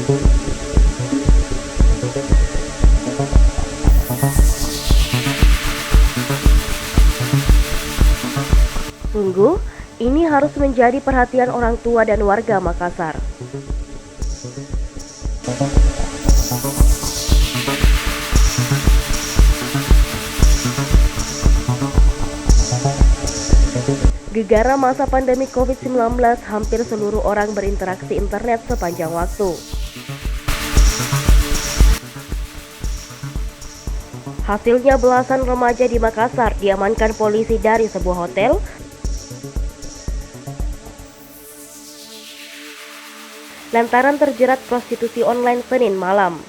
Sungguh, ini harus menjadi perhatian orang tua dan warga Makassar. Gegara masa pandemi COVID-19, hampir seluruh orang berinteraksi internet sepanjang waktu. Hasilnya belasan remaja di Makassar diamankan polisi dari sebuah hotel lantaran terjerat prostitusi online Senin malam.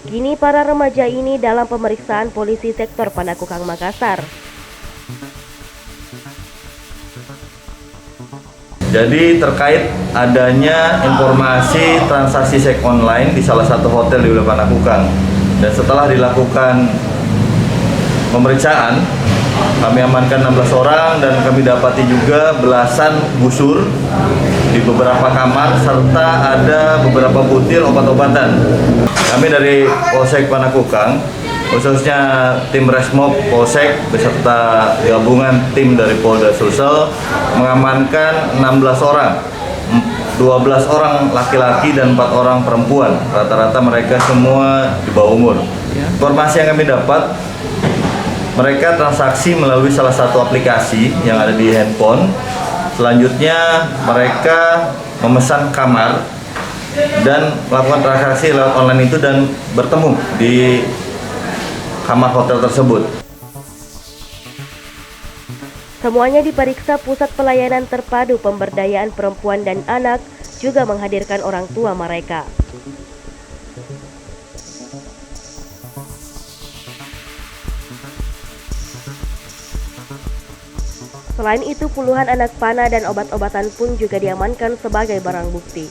Kini para remaja ini dalam pemeriksaan polisi sektor Panakukang Makassar. Jadi terkait adanya informasi transaksi seks online di salah satu hotel di wilayah Panakukang, dan setelah dilakukan pemeriksaan, kami amankan 16 orang dan kami dapati juga belasan busur di beberapa kamar serta ada beberapa butir obat-obatan. Kami dari Polsek Panakukang, khususnya tim Resmob Polsek beserta gabungan tim dari Polda Sulsel mengamankan 16 orang, 12 orang laki-laki dan 4 orang perempuan. Rata-rata mereka semua di bawah umur. Informasi yang kami dapat, mereka transaksi melalui salah satu aplikasi yang ada di handphone. Selanjutnya mereka memesan kamar dan melakukan transaksi lewat online itu dan bertemu di kamar hotel tersebut. Semuanya diperiksa Pusat Pelayanan Terpadu Pemberdayaan Perempuan dan Anak, juga menghadirkan orang tua mereka. Selain itu, puluhan anak panah dan obat-obatan pun juga diamankan sebagai barang bukti.